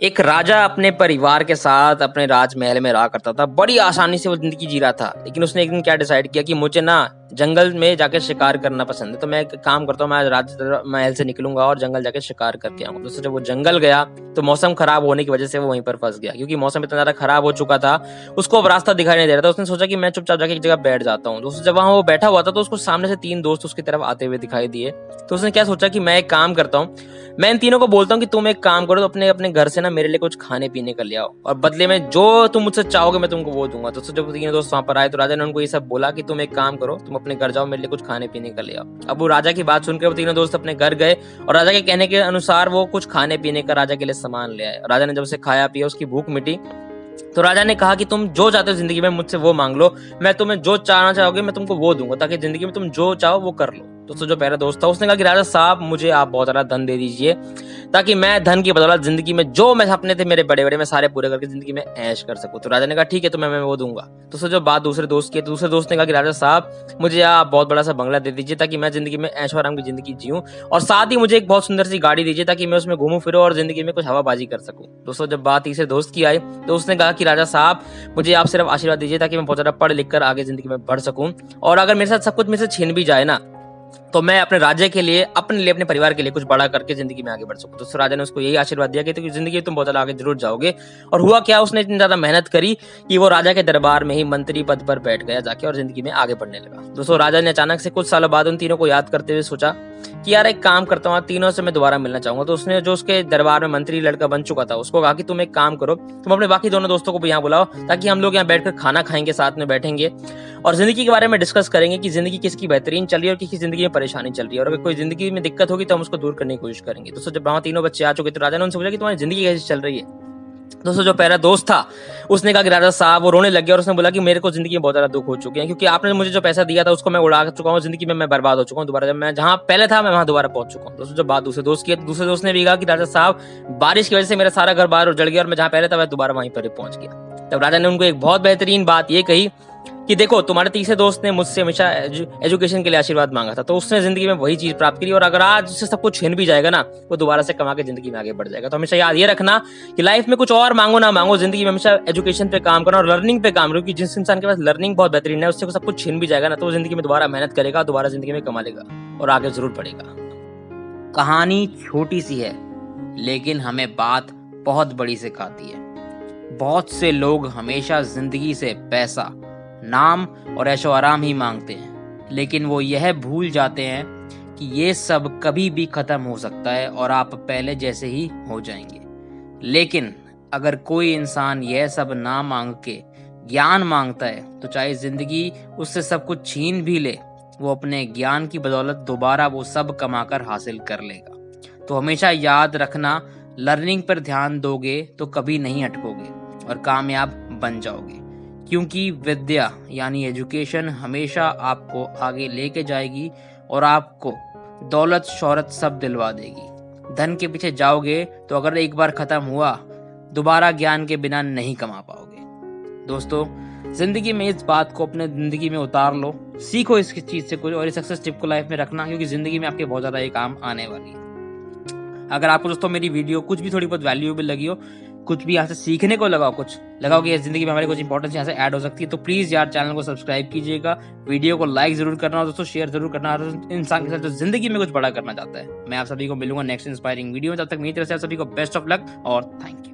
एक राजा अपने परिवार के साथ अपने राजमहल में रहा करता था। बड़ी आसानी से वो जिंदगी जी रहा था, लेकिन उसने एक दिन क्या डिसाइड किया कि मुझे ना जंगल में जाके शिकार करना पसंद है। तो मैं एक काम करता हूँ, मैं आज राजमहल से निकलूंगा और जंगल जाके शिकार करके आऊंगा। दोस्तों जब वो जंगल गया तो मौसम खराब होने की वजह से वो वहीं पर फंस गया, क्योंकि मौसम इतना ज्यादा खराब हो चुका था, उसको अब रास्ता दिखाई नहीं दे रहा था। उसने सोचा कि मैं चुपचाप जाके एक जगह बैठ जाता हूँ। दोस्तों जब वहां वो बैठा हुआ था तो उसको सामने से 3 दोस्त उसकी तरफ आते हुए दिखाई दिए। तो उसने क्या सोचा कि मैं एक काम करता हूँ, मैं इन तीनों को बोलता हूँ कि तुम एक काम करो, तो अपने अपने घर से ना मेरे लिए कुछ खाने पीने का ले आओ, और बदले में जो तुम मुझसे चाहोगे मैं तुमको वो दूंगा। तो जब तीनों दोस्त वहां पर आए तो राजा ने उनको ये सब बोला कि तुम एक काम करो, तुम अपने घर जाओ, मेरे लिए कुछ खाने पीने का ले आओ। अब वो राजा की बात सुनकर वो तीनों दोस्त अपने घर गए और राजा के कहने के अनुसार वो कुछ खाने पीने का राजा के लिए सामान ले आए। राजा ने जब उसे खाया पिया, उसकी भूख मिटी, तो राजा ने कहा कि तुम जो चाहते हो जिंदगी में मुझसे वो मांग लो, मैं तुम्हें जो चाहना चाहोगे मैं तुमको वो दूंगा, ताकि जिंदगी में तुम जो चाहो वो कर लो। दोस्तों जो पहला दोस्त था उसने कहा कि राजा साहब मुझे आप बहुत सारा धन दे दीजिए, ताकि मैं धन की बदौलत जिंदगी में जो मैं सपने थे मेरे बड़े बड़े मैं सारे पूरे करके जिंदगी में ऐश कर सकूं। तो राजा ने कहा ठीक है, तो मैं वो दूंगा। दोस्तों जो बात दूसरे दोस्त की, दूसरे दोस्त ने कहा कि राजा साहब मुझे आप बहुत बड़ा सा बंगला दे दीजिए, ताकि मैं जिंदगी में ऐश आराम की जिंदगी जीऊं, और साथ ही मुझे एक बहुत सुंदर सी गाड़ी दीजिए, ताकि मैं उसमें घूमूं फिरूं और जिंदगी में कुछ हवाबाजी कर सकूं। दोस्तों जब बात तीसरे दोस्त की आई तो उसने कहा कि राजा साहब मुझे आप सिर्फ आशीर्वाद दीजिए, ताकि मैं बहुत ज्यादा पढ़ लिख कर आगे जिंदगी में बढ़ सकूं, और अगर मेरे साथ सब कुछ मेरे से छीन भी जाए ना, तो मैं अपने राज्य के लिए, अपने लिए, अपने परिवार के लिए कुछ बड़ा करके जिंदगी में आगे बढ़ सकूं। तो राजा ने उसको यही आशीर्वाद दिया कि तो जिंदगी में तुम बहुत ज्यादा आगे जरूर जाओगे। और हुआ क्या, उसने इतनी ज्यादा मेहनत करी कि वो राजा के दरबार में ही मंत्री पद पर बैठ गया जाके, और जिंदगी में आगे बढ़ने लगा। दोस्तों राजा ने अचानक से कुछ सालों बाद उन तीनों को याद करते हुए सोचा कि यार एक काम करता हूँ, तीनों से मैं दोबारा मिलना चाहूंगा। तो उसने जो उसके दरबार में मंत्री लड़का बन चुका था उसको कहा कि तुम एक काम करो, तुम अपने बाकी दोनों दोस्तों को भी यहाँ बुलाओ, ताकि हम लोग यहाँ बैठकर खाना खाएंगे, साथ में बैठेंगे और जिंदगी के बारे में डिस्कस करेंगे कि जिंदगी किसकी बेहतरीन चल रही है और किसकी जिंदगी में परेशानी चल रही है, और अगर कोई जिंदगी में दिक्कत होगी तो हम उसको दूर करने की कोशिश करेंगे। दोस्तों जब वहां तीनों बच्चे आ चुके तो राजा ने उनसे पूछा कि तुम्हारी जिंदगी कैसी चल रही है। दोस्तों जो पहला दोस्त था उसने कहा कि राजा साहब, वो रोने लग गया और उसने बोला कि मेरे को जिंदगी में बहुत ज्यादा दुख हो चुके हैं, क्योंकि आपने मुझे जो पैसा दिया था उसको मैं उड़ा चुका हूँ, जिंदगी में मैं बर्बाद हो चुका हूँ, दोबारा जब मैं जहां पहले था मैं वहां दोबारा पहुंच चुका हूँ। दोस्तों जब बात दूसरे दोस्त की है तो दूसरे दोस्त ने भी कहा कि राजा साहब बारिश की वजह से मेरा सारा घर बाहर उजड़ गया और मैं जहां पहले था मैं दोबारा वहीं पर पहुंच गया। तब राजा ने उनको एक बहुत बेहतरीन बात ये कही कि देखो तुम्हारे तीसरे दोस्त ने मुझसे हमेशा एजुकेशन के लिए आशीर्वाद मांगा था, तो उसने जिंदगी में वही चीज प्राप्त करी, और अगर आज उससे सब कुछ छीन भी जाएगा ना, वो दोबारा से कमा के जिंदगी में आगे बढ़ जाएगा। तो हमेशा याद ये रखना कि लाइफ में कुछ और मांगो ना मांगो, जिंदगी में हमेशा एजुकेशन पे काम करना और लर्निंग पे काम करो, क्योंकि जिस इंसान के पास लर्निंग बहुत बेहतरीन है उससे सब कुछ छीन भी जाएगा ना, तो वो जिंदगी में दोबारा मेहनत करेगा, दोबारा जिंदगी में कमा लेगा और आगे जरूर बढ़ेगा। कहानी छोटी सी है लेकिन हमें बात बहुत बड़ी सिखाती है। बहुत से लोग हमेशा जिंदगी से पैसा, नाम और ऐशो आराम ही मांगते हैं, लेकिन वो यह भूल जाते हैं कि ये सब कभी भी खत्म हो सकता है और आप पहले जैसे ही हो जाएंगे। लेकिन अगर कोई इंसान यह सब ना मांग के ज्ञान मांगता है, तो चाहे जिंदगी उससे सब कुछ छीन भी ले, वो अपने ज्ञान की बदौलत दोबारा वो सब कमाकर हासिल कर लेगा। तो हमेशा याद रखना, लर्निंग पर ध्यान दोगे तो कभी नहीं अटकोगे और कामयाब बन जाओगे, क्योंकि विद्या यानी एजुकेशन हमेशा आपको आगे लेके जाएगी और आपको दौलत शोहरत सब दिलवा देगी। धन के पीछे जाओगे तो अगर एक बार खत्म हुआ, दोबारा ज्ञान के बिना नहीं कमा पाओगे। दोस्तों जिंदगी में इस बात को अपने जिंदगी में उतार लो, सीखो इस चीज से कुछ और इस सक्सेस टिप को लाइफ में रखना, क्योंकि जिंदगी में आपके बहुत ज्यादा ये काम आने वाली है। अगर आपको दोस्तों मेरी वीडियो कुछ भी थोड़ी बहुत वैल्यूएबल लगी हो, कुछ भी यहाँ से सीखने को लगाओ, कुछ लगाओ कि जिंदगी में हमारी कुछ इंपॉर्टेंस यहाँ से ऐड हो सकती है, तो प्लीज यार चैनल को सब्सक्राइब कीजिएगा, वीडियो को लाइक जरूर करना और दोस्तों शेयर जरूर करना इंसान के साथ जो जिंदगी में कुछ बड़ा करना चाहता है। मैं आप सभी को मिलूंगा नेक्स्ट इंस्पायरिंग वीडियो में, तब तक मेरी तरफ से आप सभी को बेस्ट ऑफ लक और थैंक यू।